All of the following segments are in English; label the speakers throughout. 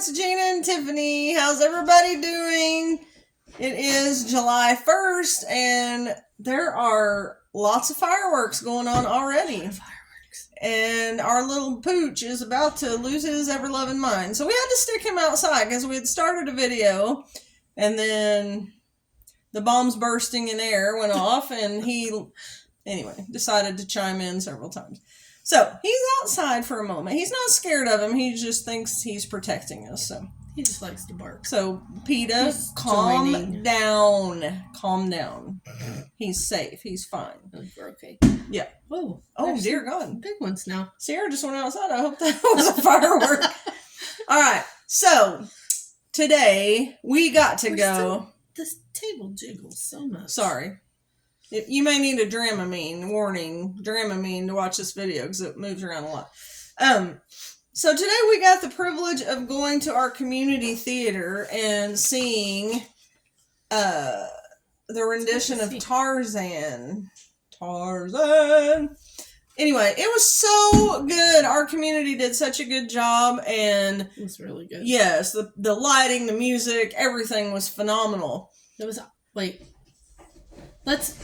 Speaker 1: it's Gina and Tiffany. How's everybody doing? It is July 1st, and there are lots of fireworks going on already. And our little pooch is about to lose his ever-loving mind. So we had to stick him outside because we had started a video, and then the bombs bursting in air went off, and he, anyway, decided to chime in several times. So he's outside for a moment. He's not scared of him. He just thinks he's protecting us. So
Speaker 2: he just likes to bark.
Speaker 1: So PETA, calm down. Calm down. He's safe. He's fine.
Speaker 2: We're okay.
Speaker 1: Yeah.
Speaker 2: Oh,
Speaker 1: dear God.
Speaker 2: Big ones now.
Speaker 1: Sierra just went outside. I hope that was a firework. All right. So today we got to go.
Speaker 2: This table jiggles so much.
Speaker 1: Sorry. You may need a Dramamine warning, Dramamine, to watch this video because it moves around a lot. So today we got the privilege of going to our community theater and seeing the rendition of Tarzan. Anyway, it was so good. Our community did such a good job, and
Speaker 2: it was really good.
Speaker 1: Yes, the lighting, the music, everything was phenomenal.
Speaker 2: It was. Wait. Let's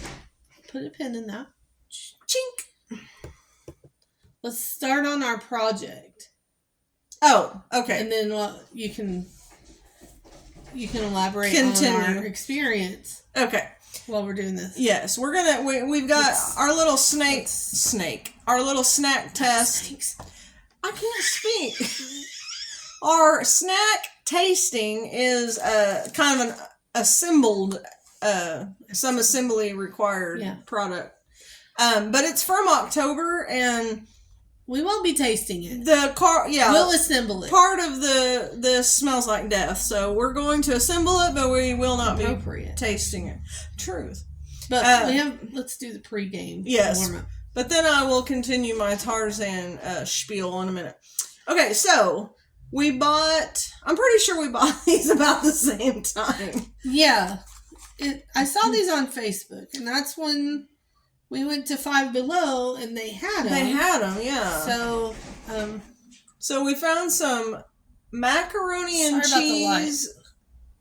Speaker 2: put a pin in that.
Speaker 1: Chink.
Speaker 2: Let's start on our project.
Speaker 1: Oh, okay.
Speaker 2: And then you can elaborate on our experience.
Speaker 1: Okay.
Speaker 2: While we're doing this.
Speaker 1: Yes, we've got our little our little snack test.
Speaker 2: Snakes.
Speaker 1: I can't speak. Our snack tasting is kind of an assembled some assembly required product. But it's from October, and
Speaker 2: we won't be tasting it.
Speaker 1: We'll
Speaker 2: assemble it.
Speaker 1: Part of this smells like death, so we're going to assemble it, but we will not be tasting it. Truth.
Speaker 2: But let's do the pregame.
Speaker 1: Yes.
Speaker 2: Warm up.
Speaker 1: But then I will continue my Tarzan spiel in a minute. Okay, so I'm pretty sure we bought these about the same time.
Speaker 2: Yeah. I saw these on Facebook, and that's when we went to Five Below, and they had them.
Speaker 1: They had them, yeah.
Speaker 2: So
Speaker 1: we found some macaroni and cheese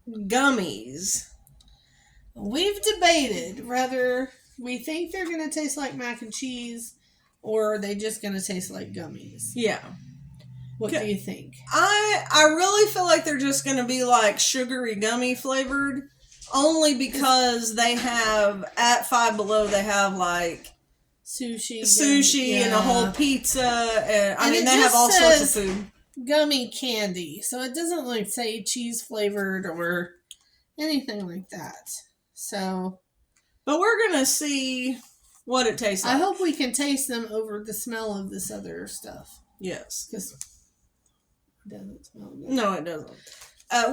Speaker 1: gummies.
Speaker 2: We've debated whether we think they're going to taste like mac and cheese, or are they just going to taste like gummies?
Speaker 1: Yeah.
Speaker 2: What do you think?
Speaker 1: I really feel like they're just going to be like sugary gummy flavored. Only because they have, at Five Below, they have like sushi and a whole pizza. And they have all sorts of food.
Speaker 2: Gummy candy. So it doesn't like say cheese flavored or anything like that. So.
Speaker 1: But we're going to see what it tastes like.
Speaker 2: I hope we can taste them over the smell of this other stuff.
Speaker 1: Yes.
Speaker 2: Because it doesn't smell good.
Speaker 1: No, it doesn't.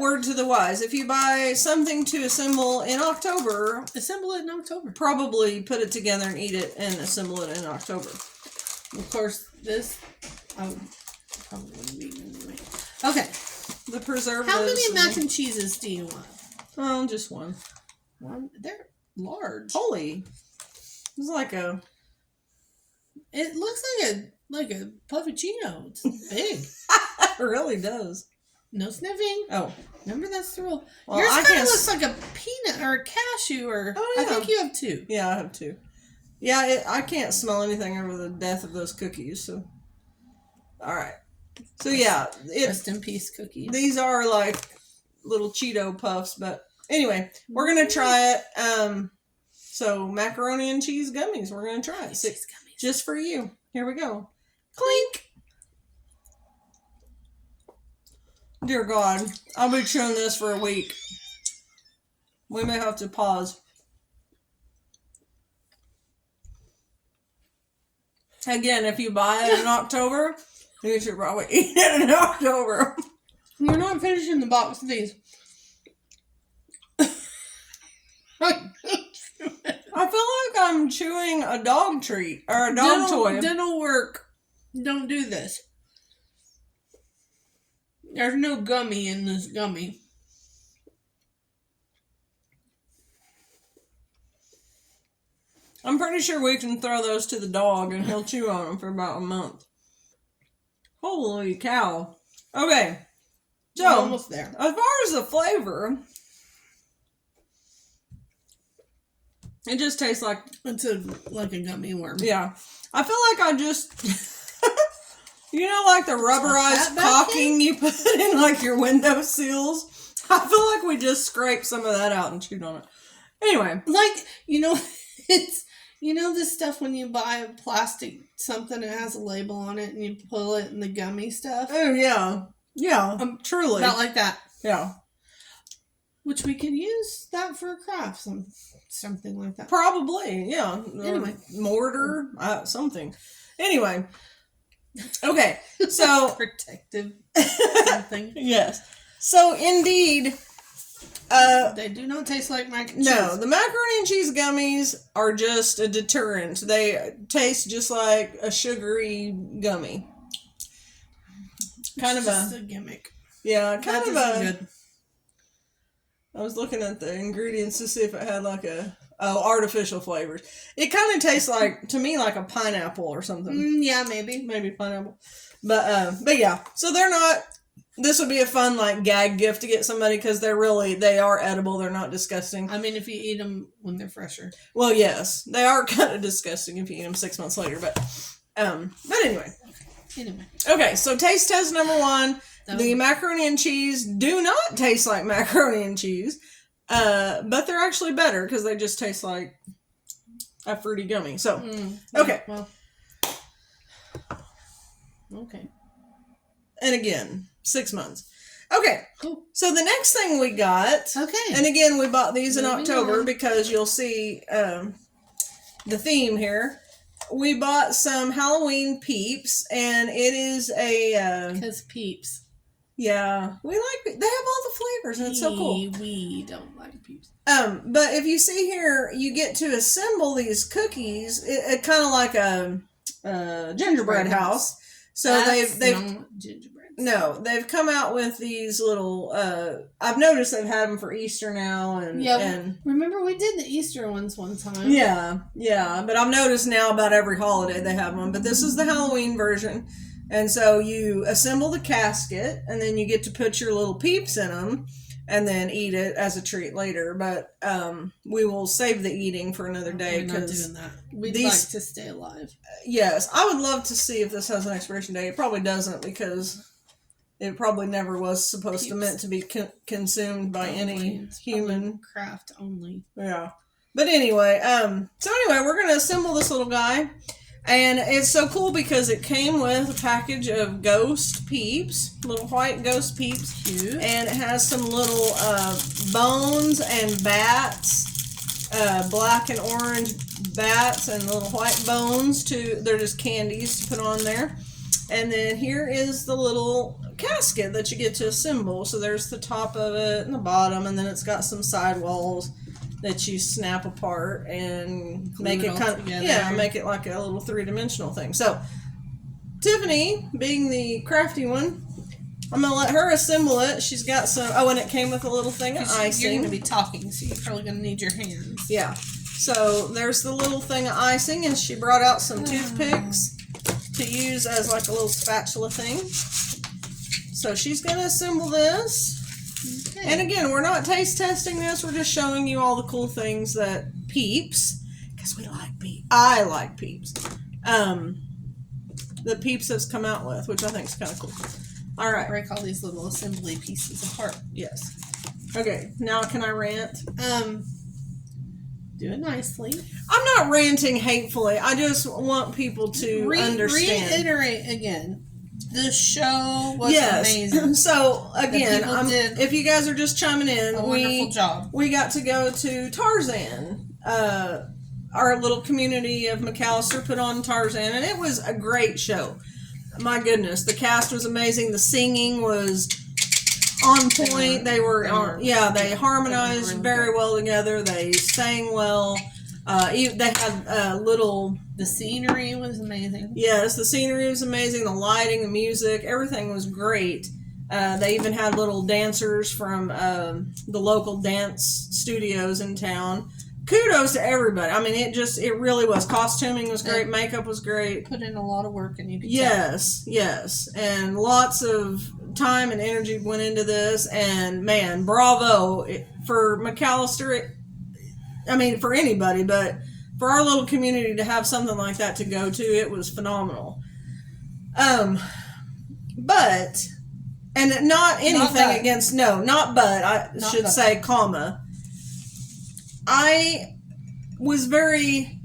Speaker 1: Word to the wise, if you buy something to assemble in October...
Speaker 2: Assemble it in October.
Speaker 1: Probably put it together and eat it and assemble it in October.
Speaker 2: Of course, this... I would probably eat anyway. Okay.
Speaker 1: The preservatives...
Speaker 2: How many mac and cheeses do you want?
Speaker 1: Oh, just one.
Speaker 2: One? They're large.
Speaker 1: Holy. It's like a...
Speaker 2: It looks like a puffuccino. It's big.
Speaker 1: It really does.
Speaker 2: No sniffing.
Speaker 1: Oh.
Speaker 2: Remember, that's the rule.
Speaker 1: Well,
Speaker 2: yours kind of looks like a peanut or a cashew or...
Speaker 1: Oh, yeah.
Speaker 2: I think you have two.
Speaker 1: Yeah, I have two. Yeah, I can't smell anything over the death of those cookies, so... Alright. So, yeah.
Speaker 2: Rest in peace, cookies.
Speaker 1: These are like little Cheeto puffs, but... Anyway, we're going to try it. So, macaroni and cheese gummies. We're going to try it. Just for you. Here we go. Clink! Dear God, I'll be chewing this for a week. We may have to pause. Again, if you buy it in October, you should probably eat it in October.
Speaker 2: We're not finishing the box of these.
Speaker 1: I feel like I'm chewing a dog treat or a dog toy.
Speaker 2: Dental work. Don't do this. There's no gummy in this gummy.
Speaker 1: I'm pretty sure we can throw those to the dog and he'll chew on them for about a month. Holy cow. Okay. So,
Speaker 2: we're almost there.
Speaker 1: As far as the flavor, it just tastes like...
Speaker 2: It's like a gummy worm.
Speaker 1: Yeah. I feel like I just... you know, like the rubberized caulking you put in like your window sills? I feel like we just scraped some of that out and chewed on it. Anyway.
Speaker 2: Like, you know, it's... You know this stuff when you buy a plastic something that has a label on it and you pull it in the gummy stuff?
Speaker 1: Oh, yeah. Yeah, truly.
Speaker 2: About like that.
Speaker 1: Yeah.
Speaker 2: Which we could use that for a craft, something like that.
Speaker 1: Probably, yeah.
Speaker 2: Anyway.
Speaker 1: Mortar, something. Anyway. Okay, so...
Speaker 2: Protective something.
Speaker 1: Yes. So, indeed...
Speaker 2: they do not taste like mac and cheese.
Speaker 1: No, the macaroni and cheese gummies are just a deterrent. They taste just like a sugary gummy. Kind of
Speaker 2: a gimmick.
Speaker 1: Yeah, kind of a...
Speaker 2: Good.
Speaker 1: I was looking at the ingredients to see if it had like artificial flavors. It kind of tastes like, to me, like a pineapple or something.
Speaker 2: Yeah, maybe.
Speaker 1: Maybe pineapple. But yeah, so they're not... This would be a fun, like, gag gift to get somebody because they are edible. They're not disgusting.
Speaker 2: I mean, if you eat them when they're fresher.
Speaker 1: Well, yes. They are kind of disgusting if you eat them 6 months later, but anyway. Okay, so taste test number 1. The macaroni and cheese do not taste like macaroni and cheese, but they're actually better because they just taste like a fruity gummy. So, okay.
Speaker 2: Well, okay.
Speaker 1: And again, 6 months. Okay.
Speaker 2: Cool.
Speaker 1: So the next thing we got.
Speaker 2: Okay.
Speaker 1: And again, we bought these in October because you'll see the theme here. We bought some Halloween Peeps, and it is a...
Speaker 2: Because Peeps.
Speaker 1: Yeah. They have all the flavors, and it's so cool.
Speaker 2: We don't like Peeps.
Speaker 1: But if you see here, you get to assemble these cookies, it kind of like a gingerbread house. So they've come out with these little, I've noticed they've had them for Easter now. And
Speaker 2: remember we did the Easter ones one time.
Speaker 1: Yeah, but I've noticed now about every holiday they have one, but this is the Halloween version. And so you assemble the casket, and then you get to put your little peeps in them, and then eat it as a treat later. But we will save the eating for another day.
Speaker 2: We're not doing that. We'd like to stay alive.
Speaker 1: Yes, I would love to see if this has an expiration date. It probably doesn't because it probably never was supposed to meant to be consumed by any human.
Speaker 2: Craft only.
Speaker 1: Yeah. But anyway, we're going to assemble this little guy. And it's so cool because it came with a package of ghost peeps, little white ghost peeps.
Speaker 2: Cute.
Speaker 1: And it has some little bones and bats, black and orange bats and little white bones. They're just candies to put on there. And then here is the little casket that you get to assemble. So there's the top of it and the bottom, and then it's got some sidewalls that you snap apart and make it make it like a little 3-dimensional thing. So Tiffany, being the crafty one, I'm gonna let her assemble it. She's got some. Oh, and it came with a little thing of icing.
Speaker 2: You're gonna be talking, so you're probably gonna need your hands.
Speaker 1: Yeah. So there's the little thing of icing, and she brought out some toothpicks to use as like a little spatula thing. So she's gonna assemble this. Okay. And again, we're not taste testing this. We're just showing you all the cool things that Peeps, because we like Peeps. I like Peeps. That Peeps has come out with, which I think is kind of cool. All right.
Speaker 2: Break all these little assembly pieces apart.
Speaker 1: Yes. Okay. Now can I rant?
Speaker 2: Do it nicely.
Speaker 1: I'm not ranting hatefully. I just want people to understand.
Speaker 2: Reiterate again. The show was amazing.
Speaker 1: So again, if you guys are just chiming in,
Speaker 2: wonderful job.
Speaker 1: We got to go to Tarzan. Our little community of McAllister put on Tarzan, and it was a great show. My goodness, the cast was amazing. The singing was on point. They harmonized very well together. They sang well. They had the scenery was amazing. Yes, the scenery was amazing. The lighting, the music, everything was great. They even had little dancers from the local dance studios in town. Kudos to everybody. I mean, it really was. Costuming was great. Makeup was great.
Speaker 2: Put in a lot of work, and you could
Speaker 1: Yes, and lots of time and energy went into this, and man, bravo for McAllister. For anybody, but for our little community to have something like that to go to, it was phenomenal. But, and not anything against, I should say, comma. I was very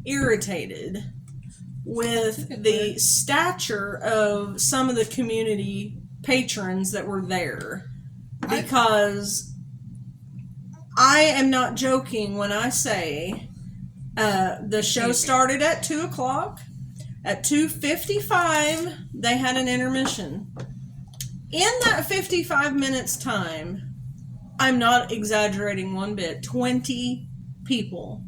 Speaker 1: irritated with the stature of some of the community patrons that were there, because I am not joking when I say the show started at 2 o'clock. At 2:55, they had an intermission. In that 55 minutes time, I'm not exaggerating one bit, 20 people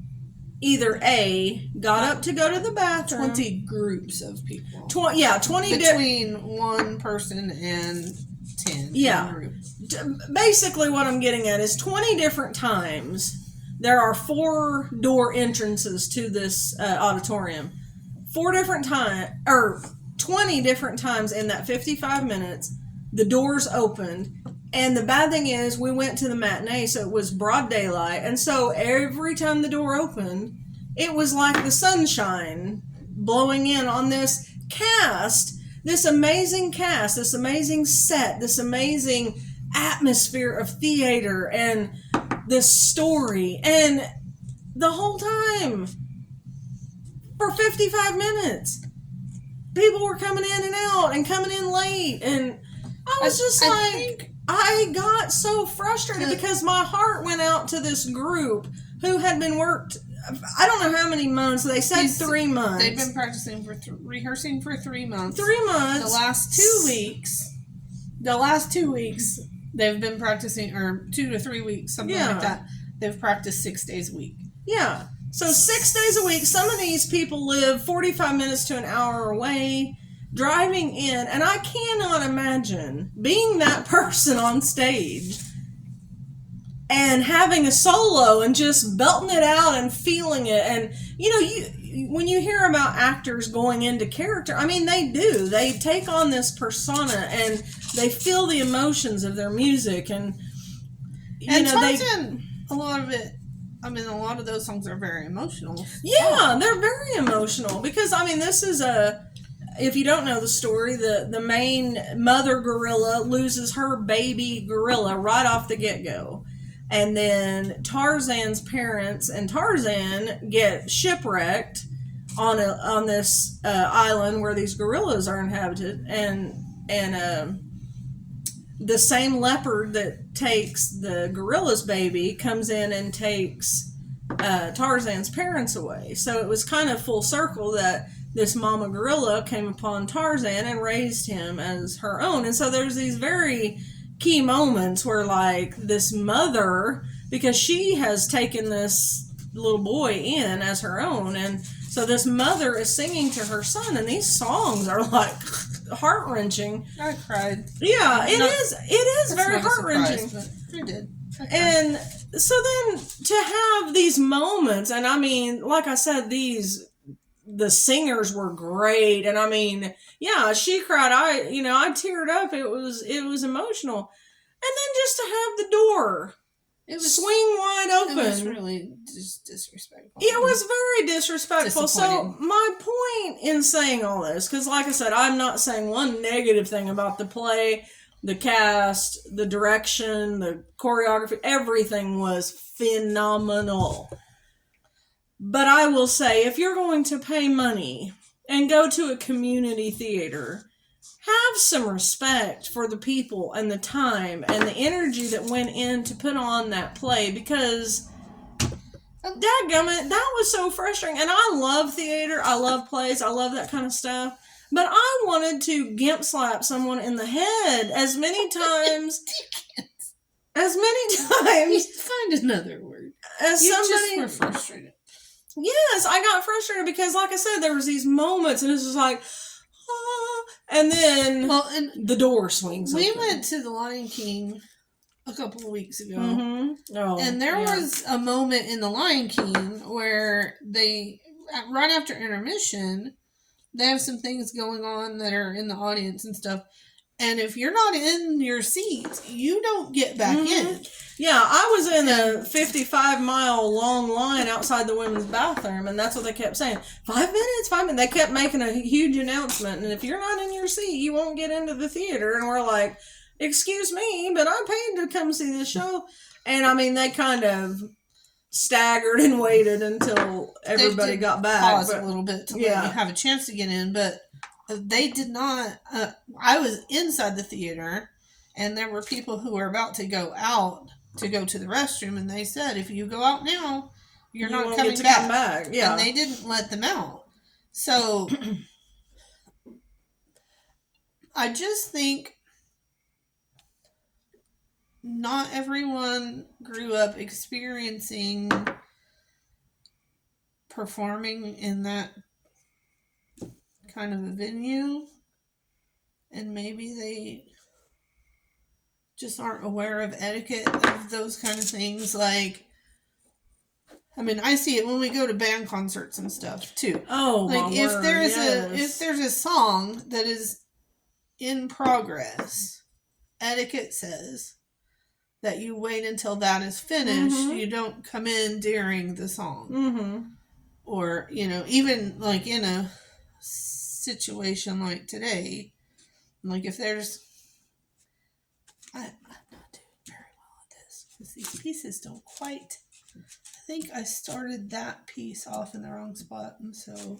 Speaker 1: either A, got up to go to the bathroom.
Speaker 2: 20 groups of people.
Speaker 1: 20
Speaker 2: between one person and 10.
Speaker 1: Yeah. Basically what I'm getting at is 20 different times. There are 4 door entrances to this auditorium. 20 different times in that 55 minutes, the doors opened. And the bad thing is, we went to the matinee, so it was broad daylight. And so every time the door opened, it was like the sunshine blowing in on this cast, this amazing cast, this amazing set, this amazing atmosphere of theater and this story. And the whole time, for 55 minutes, people were coming in and out and coming in late. And I was I got so frustrated because my heart went out to this group who had been worked, I don't know how many months. They said 3 months.
Speaker 2: They've been practicing rehearsing for 3 months.
Speaker 1: 3 months.
Speaker 2: The last 2 weeks, they've been practicing, or 2 to 3 weeks, something like that. They've practiced 6 days a week.
Speaker 1: Yeah. So 6 days a week. Some of these people live 45 minutes to an hour away, driving in, and I cannot imagine being that person on stage and having a solo and just belting it out and feeling it. And when you hear about actors going into character, they do. They take on this persona and they feel the emotions of their music, and
Speaker 2: Tarzan, a lot of it. A lot of those songs are very emotional.
Speaker 1: Yeah, they're very emotional because this is if you don't know the story, the main mother gorilla loses her baby gorilla right off the get-go. And then Tarzan's parents and Tarzan get shipwrecked on this island where these gorillas are inhabited, and the same leopard that takes the gorilla's baby comes in and takes Tarzan's parents away. So it was kind of full circle that this mama gorilla came upon Tarzan and raised him as her own. And so there's these very key moments where, like, this mother, because she has taken this little boy in as her own, and so this mother is singing to her son, and these songs are like heart-wrenching.
Speaker 2: I cried.
Speaker 1: Yeah, it is very heart-wrenching.
Speaker 2: I did.
Speaker 1: And so then to have these moments, and like I said, the singers were great, and she cried. I teared up. It was emotional. And then just to have the door swing wide open. It
Speaker 2: was really just disrespectful.
Speaker 1: It was very disrespectful. So my point in saying all this, because like I said, I'm not saying one negative thing about the play, the cast, the direction, the choreography, everything was phenomenal. But I will say, if you're going to pay money and go to a community theater, have some respect for the people and the time and the energy that went in to put on that play, because dadgummit, that was so frustrating. And I love theater, I love plays, I love that kind of stuff. But I wanted to gimp slap someone in the head as many times.
Speaker 2: Find another word.
Speaker 1: Somebody
Speaker 2: just were frustrated.
Speaker 1: Yes, I got frustrated because, like I said, there was these moments, and it's just like, and then the door swings
Speaker 2: open. We
Speaker 1: open.
Speaker 2: went to The Lion King a couple of weeks ago,
Speaker 1: and
Speaker 2: there was a moment in The Lion King where they, right after intermission, they have some things going on that are in the audience and stuff. And if you're not in your seat, you don't get back in.
Speaker 1: Yeah, I was in a 55-mile long line outside the women's bathroom, and that's what they kept saying. 5 minutes, 5 minutes. They kept making a huge announcement, and if you're not in your seat, you won't get into the theater. And we're like, excuse me, but I'm paid to come see this show. And I mean, they kind of staggered and waited until everybody got back.
Speaker 2: Pause a little bit to let you have a chance to get in, but they did not. I was inside the theater, and there were people who were about to go out to go to the restroom, and they said, if you go out now, you're not coming back.
Speaker 1: Come back. Yeah.
Speaker 2: And they didn't let them out. So I just think not everyone grew up experiencing performing in that kind of a venue, and maybe they just aren't aware of etiquette of those kind of things. Like, I mean, I see it when we go to band concerts and stuff too.
Speaker 1: Oh,
Speaker 2: like if there's a song that is in progress, etiquette says that you wait until that is finished. Mm-hmm. You don't come in during the song.
Speaker 1: Mm-hmm.
Speaker 2: Or, even like in a situation like today, like if there's, I'm not doing very well at this because these pieces don't quite, I think I started that piece off in the wrong spot, and so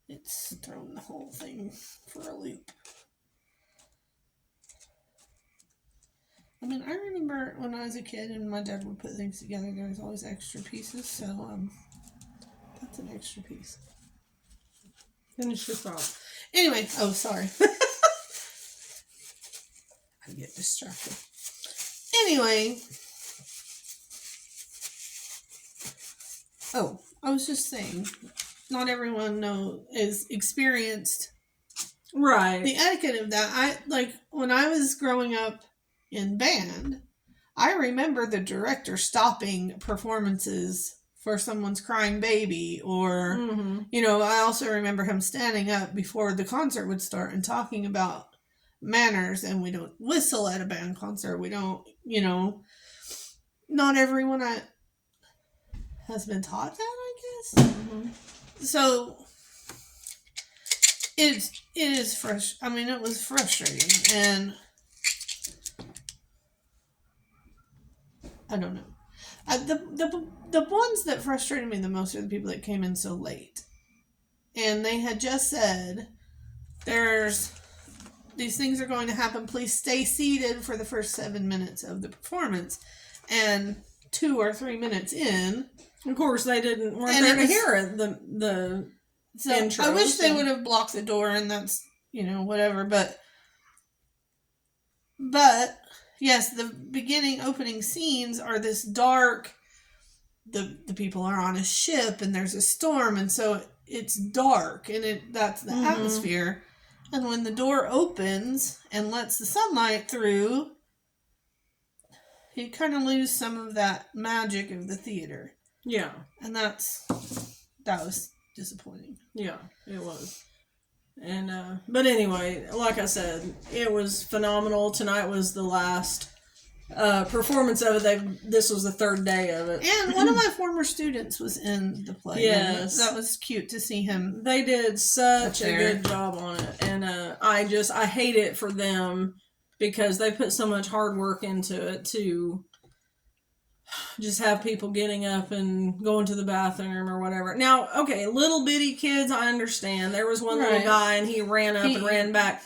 Speaker 2: it's thrown the whole thing for a loop. I mean, I remember when I was a kid and my dad would put things together, there was always extra pieces, so that's an extra piece.
Speaker 1: Finish your thought.
Speaker 2: Anyway, sorry. I get distracted. Anyway. I was just saying, not everyone is experienced.
Speaker 1: Right.
Speaker 2: The etiquette of that. When I was growing up in band, I remember the director stopping performances for someone's crying baby, or, I also remember him standing up before the concert would start and talking about manners, and we don't whistle at a band concert. We don't, not everyone has been taught that, I guess. Mm-hmm. So, it is fresh. I mean, it was frustrating, and I don't know. The ones that frustrated me the most are the people that came in so late. And they had just said, these things are going to happen. Please stay seated for the first 7 minutes of the performance. And 2 or 3 minutes in,
Speaker 1: of course, they weren't there to hear it. The intro.
Speaker 2: I wish they would have blocked the door, and that's, whatever. But yes, the beginning opening scenes are this dark. The people are on a ship, and there's a storm, and so it's dark, and that's the atmosphere. And when the door opens and lets the sunlight through, you kind of lose some of that magic of the theater.
Speaker 1: Yeah,
Speaker 2: and that was disappointing.
Speaker 1: Yeah, it was. And but anyway, like I said, it was phenomenal. Tonight was the last performance of it. This was the third day of it.
Speaker 2: And one of my former students was in the play.
Speaker 1: Yes.
Speaker 2: That was cute to see him.
Speaker 1: They did such a good job on it. And I hate it for them because they put so much hard work into it to just have people getting up and going to the bathroom or whatever. Now, okay, little bitty kids, I understand. There was one little guy and he ran up and ran back.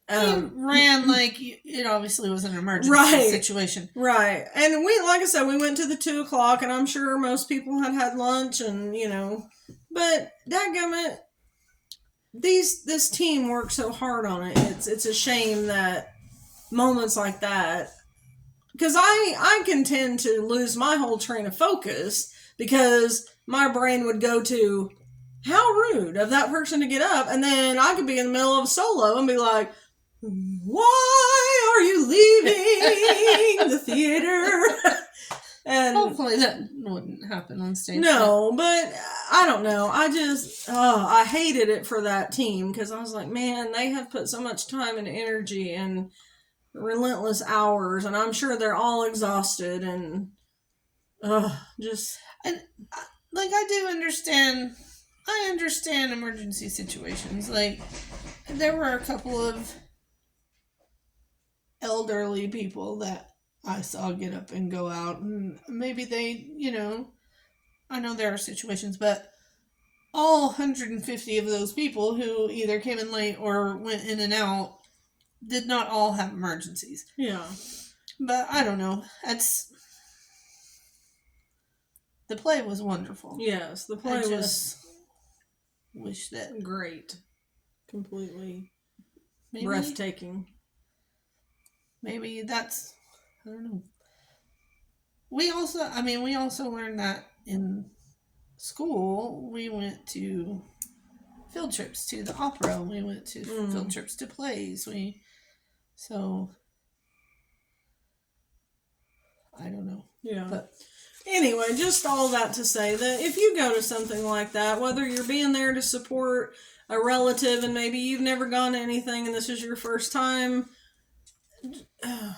Speaker 2: He ran like it obviously was an emergency situation.
Speaker 1: Right. And like I said, we went to the 2:00 and I'm sure most people had lunch and, but dadgummit, this team worked so hard on it. It's a shame that moments like that, because I can tend to lose my whole train of focus because my brain would go to how rude of that person to get up, and then I could be in the middle of a solo and be like, why are you leaving the theater? And
Speaker 2: hopefully that wouldn't happen on stage.
Speaker 1: no, but I don't know. I hated it for that team because I was like, man, they have put so much time and energy and relentless hours, and I'm sure they're all exhausted and just
Speaker 2: And like I understand emergency situations. Like there were a couple of elderly people that I saw get up and go out, and maybe they, I know there are situations, but all 150 of those people who either came in late or went in and out did not all have emergencies.
Speaker 1: yeah.
Speaker 2: But I don't know. The play was wonderful.
Speaker 1: Yes, the play was
Speaker 2: wish that
Speaker 1: great. Completely breathtaking.
Speaker 2: Maybe that's, I don't know. We also learned that in school. We went to field trips to the opera. We went to field trips to plays. So I don't know.
Speaker 1: Yeah.
Speaker 2: But
Speaker 1: anyway, just all that to say that if you go to something like that, whether you're being there to support a relative and maybe you've never gone to anything and this is your first time,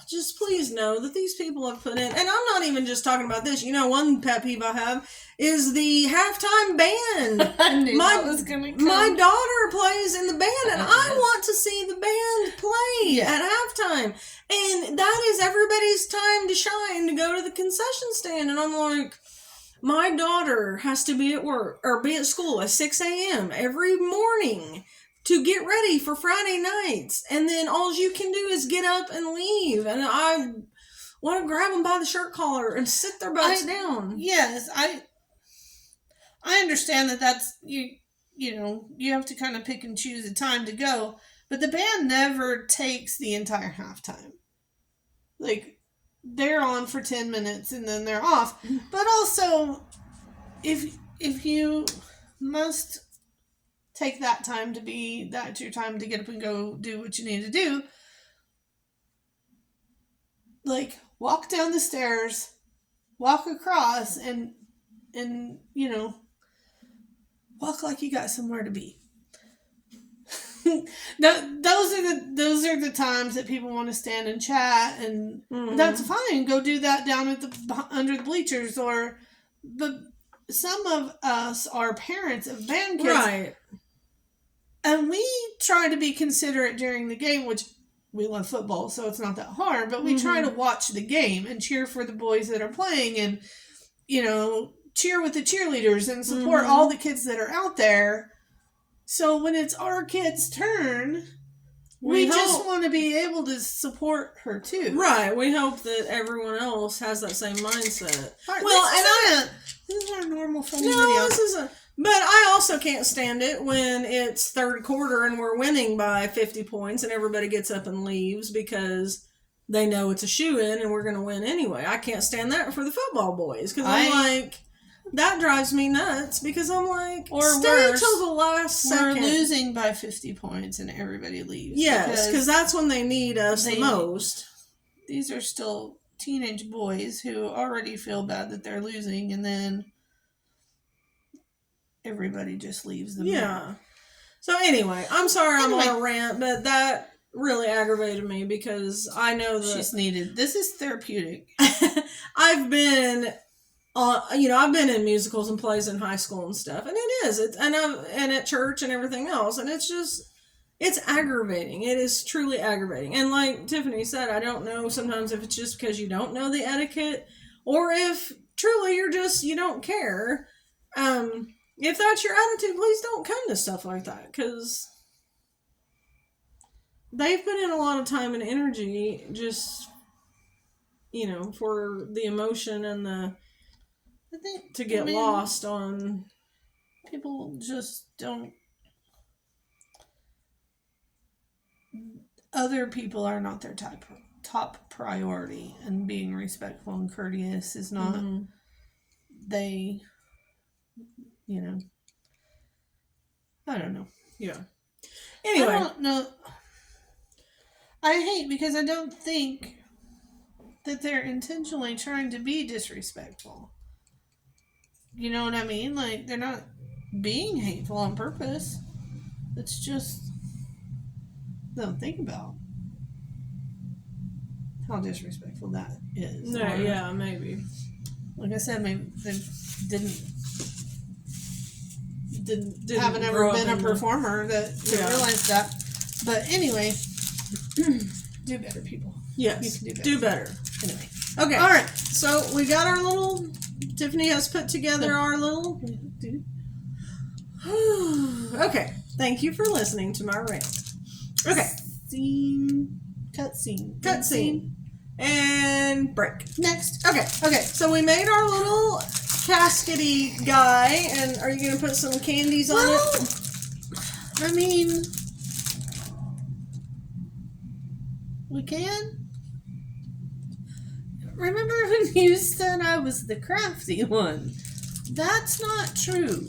Speaker 1: just please know that these people have put in, and I'm not even just talking about this. One pet peeve I have is the halftime band.
Speaker 2: I knew that was gonna come.
Speaker 1: My daughter plays in the band, and I want to see the band play at halftime. And that is everybody's time to shine, to go to the concession stand. And I'm like, my daughter has to be at work or be at school at 6 a.m. every morning to get ready for Friday nights, and then all you can do is get up and leave. And I want to grab them by the shirt collar and sit their butts down.
Speaker 2: Yes, I understand that's you have to kind of pick and choose a time to go, but the band never takes the entire halftime. Like they're on for 10 minutes and then they're off. But also, if you must take that time to be, that's your time to get up and go do what you need to do. Like, walk down the stairs, walk across, and walk like you got somewhere to be. Those are the times that people want to stand and chat, and that's fine. Go do that down under the bleachers, but some of us are parents of band kids,
Speaker 1: right?
Speaker 2: And we try to be considerate during the game, which we love football, so it's not that hard. But we try to watch the game and cheer for the boys that are playing, and cheer with the cheerleaders and support all the kids that are out there. So when it's our kid's turn, we just want to be able to support her too.
Speaker 1: Right. We hope that everyone else has that same mindset.
Speaker 2: Right,
Speaker 1: well,
Speaker 2: this is our normal funny
Speaker 1: video.
Speaker 2: video.
Speaker 1: This isn't. But I also can't stand it when it's third quarter and we're winning by 50 points and everybody gets up and leaves because they know it's a shoo-in and we're going to win anyway. I can't stand that for the football boys because I'm like, that drives me nuts because I'm like, stay till the last second.
Speaker 2: We're losing by 50 points and everybody leaves.
Speaker 1: Yes, because that's when they need us the most.
Speaker 2: These are still teenage boys who already feel bad that they're losing, and then everybody just leaves them.
Speaker 1: Yeah. So anyway, I'm sorry I'm on a rant, but that really aggravated me because I know that
Speaker 2: she's needed. This is therapeutic.
Speaker 1: I've been I've been in musicals and plays in high school and stuff, and it is. And at church and everything else, and it's aggravating. It is truly aggravating. And like Tiffany said, I don't know sometimes if it's just because you don't know the etiquette, or if truly you don't care. If that's your attitude, please don't come to stuff like that, because they've put in a lot of time and energy just, for the emotion and to get lost on.
Speaker 2: People just don't. Other people are not their top priority, and being respectful and courteous is not. They. I don't know.
Speaker 1: Yeah. Anyway.
Speaker 2: I don't know. I hate because I don't think that they're intentionally trying to be disrespectful. You know what I mean? Like, they're not being hateful on purpose. It's just, don't think about how disrespectful that is.
Speaker 1: No, yeah, maybe.
Speaker 2: Like I said, maybe they didn't haven't
Speaker 1: grow
Speaker 2: ever
Speaker 1: up
Speaker 2: been a performer that realized that. But anyway, do better, people.
Speaker 1: Yes,
Speaker 2: you can
Speaker 1: do better.
Speaker 2: Anyway,
Speaker 1: okay.
Speaker 2: all right.
Speaker 1: So we got our little. Tiffany has put together our little. Okay. Thank you for listening to my rant. Okay. Cutscene. And break.
Speaker 2: Next.
Speaker 1: Okay. So we made our little caskety guy, and are you going to put some candies on it?
Speaker 2: I mean, we can. Remember when you said I was the crafty one? That's not true.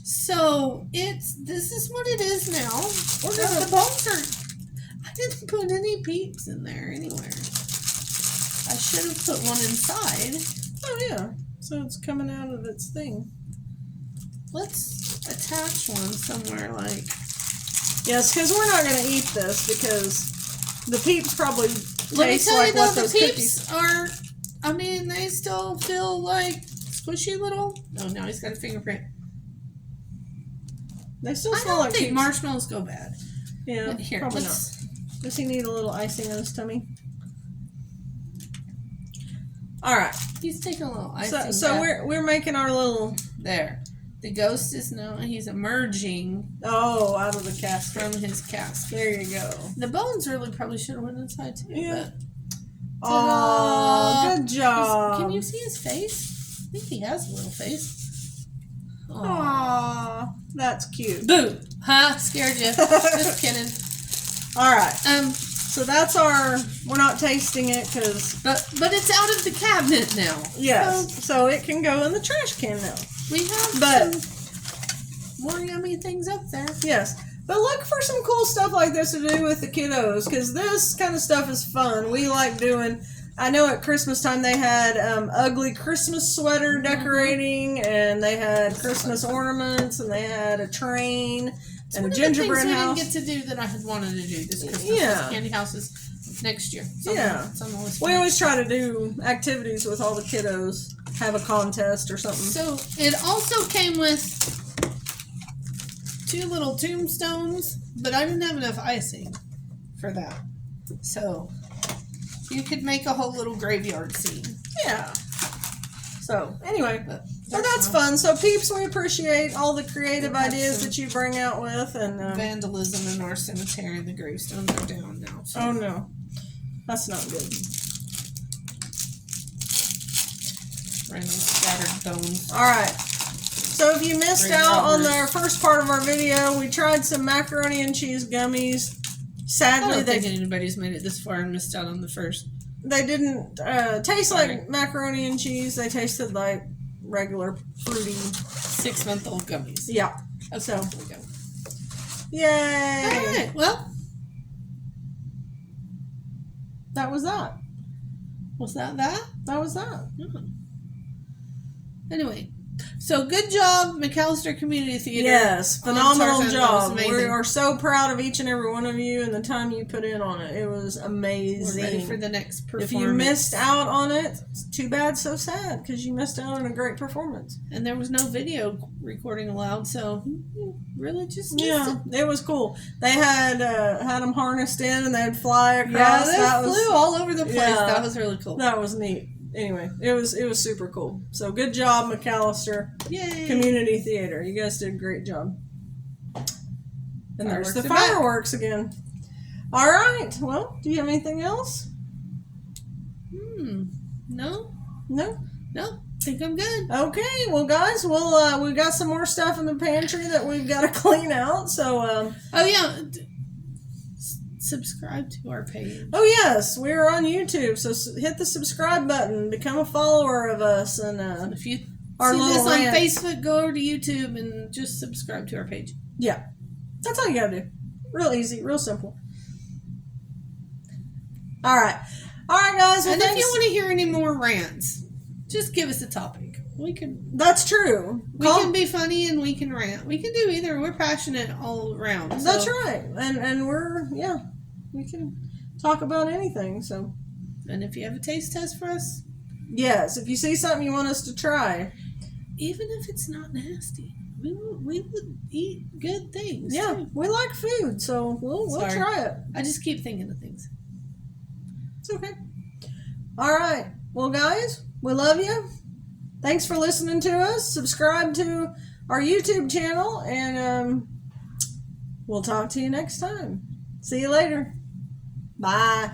Speaker 2: So this is what it is now. The bones are. I didn't put any peeps in there anywhere. I should have put one inside.
Speaker 1: Oh yeah. So it's coming out of its thing.
Speaker 2: Let's attach one somewhere like.
Speaker 1: Yes, because we're not going to eat this because the peeps probably
Speaker 2: Let me
Speaker 1: taste
Speaker 2: tell
Speaker 1: like
Speaker 2: you though,
Speaker 1: what
Speaker 2: the
Speaker 1: those
Speaker 2: peeps
Speaker 1: cookies
Speaker 2: are. I mean, they still feel like squishy little. Oh, now he's got a fingerprint.
Speaker 1: They still
Speaker 2: I
Speaker 1: smell
Speaker 2: don't
Speaker 1: like
Speaker 2: think
Speaker 1: peeps.
Speaker 2: marshmallows go bad.
Speaker 1: Yeah,
Speaker 2: But here,
Speaker 1: probably
Speaker 2: let's.
Speaker 1: not. Does he need a little icing on his tummy? All right.
Speaker 2: He's taking a little icing.
Speaker 1: So we're making our little.
Speaker 2: There. The ghost is now. He's emerging.
Speaker 1: Out of the casket
Speaker 2: From his casket.
Speaker 1: There you go.
Speaker 2: The bones really probably should have went inside too.
Speaker 1: Yeah.
Speaker 2: But,
Speaker 1: oh, good job.
Speaker 2: Can you see his face? I think he has a little face.
Speaker 1: Aw, that's cute.
Speaker 2: Boo! Huh? Scared you? Just kidding.
Speaker 1: All right.
Speaker 2: So
Speaker 1: that's our. We're not tasting it because.
Speaker 2: But it's out of the cabinet now.
Speaker 1: Yes. So it can go in the trash can now.
Speaker 2: We have some more yummy things up there.
Speaker 1: Yes. But look for some cool stuff like this to do with the kiddos, because this kind of stuff is fun. We like doing. I know at Christmas time they had ugly Christmas sweater decorating, and they had Christmas ornaments, and they had a train and a gingerbread house.
Speaker 2: We didn't get to do that I had wanted to do this Christmas.
Speaker 1: Yeah.
Speaker 2: Candy houses next year. It's on the list.
Speaker 1: We always try to do activities with all the kiddos. Have a contest or something.
Speaker 2: So it also came with 2 little tombstones, but I didn't have enough icing for that. So you could make a whole little graveyard scene.
Speaker 1: Yeah. So anyway, so that's fun. So peeps, we appreciate all the creative ideas that you bring out with, and
Speaker 2: vandalism in our cemetery. The gravestones are down now. So.
Speaker 1: Oh no, that's not good.
Speaker 2: Random scattered bones.
Speaker 1: All right. So if you missed out on the first part of our video, we tried some macaroni and cheese gummies. Sadly,
Speaker 2: I don't think anybody's made it this far and missed out on the first.
Speaker 1: They didn't taste like macaroni and cheese. They tasted like regular fruity
Speaker 2: 6-month-old gummies.
Speaker 1: Yeah.
Speaker 2: So,
Speaker 1: yay!
Speaker 2: All right. Well,
Speaker 1: that was that.
Speaker 2: Was that?
Speaker 1: That was that.
Speaker 2: Mm-hmm. Anyway, so good job, McAllister Community Theater.
Speaker 1: Yes, phenomenal job. We
Speaker 2: We're
Speaker 1: are so proud of each and every one of you and the time you put in on it. It was amazing.
Speaker 2: We're ready for the next performance.
Speaker 1: If you missed out on it, it's too bad, so sad, because you missed out on a great performance.
Speaker 2: And there was no video recording allowed, so really just missed it.
Speaker 1: It was cool. They had them harnessed in and they'd fly across.
Speaker 2: Yeah, they flew all over the place. Yeah, that was really cool.
Speaker 1: That was neat. Anyway, it was super cool. So good job, McAllister.
Speaker 2: Yay.
Speaker 1: Community Theater. You guys did a great job. And there's the
Speaker 2: fireworks
Speaker 1: fireworks again. All right. Well, do you have anything else?
Speaker 2: No.
Speaker 1: No?
Speaker 2: No. Think I'm good.
Speaker 1: Okay. Well, guys, we've got some more stuff in the pantry that we've got to clean out. So,
Speaker 2: subscribe to our page.
Speaker 1: Oh yes, we're on YouTube, so hit the subscribe button, become a follower of us, and
Speaker 2: if you
Speaker 1: our
Speaker 2: see this on
Speaker 1: rant.
Speaker 2: Facebook, go over to YouTube and just subscribe to our page.
Speaker 1: Yeah, that's all you gotta do. Real easy, real simple. All right, guys. Well,
Speaker 2: And if
Speaker 1: thanks.
Speaker 2: you want to hear any more rants, just give us a topic. We can.
Speaker 1: That's true.
Speaker 2: We can be funny and we can rant. We can do either. We're passionate all around. So.
Speaker 1: That's right, and we're we can talk about anything. So.
Speaker 2: And if you have a taste test for us,
Speaker 1: yes, if you see something you want us to try,
Speaker 2: even if it's not nasty, we would eat good things.
Speaker 1: Yeah,
Speaker 2: too.
Speaker 1: we like food, so we'll try it.
Speaker 2: I just keep thinking of things.
Speaker 1: It's okay. All right. Well, guys, we love you. Thanks for listening to us. Subscribe to our YouTube channel, and we'll talk to you next time. See you later. Bye.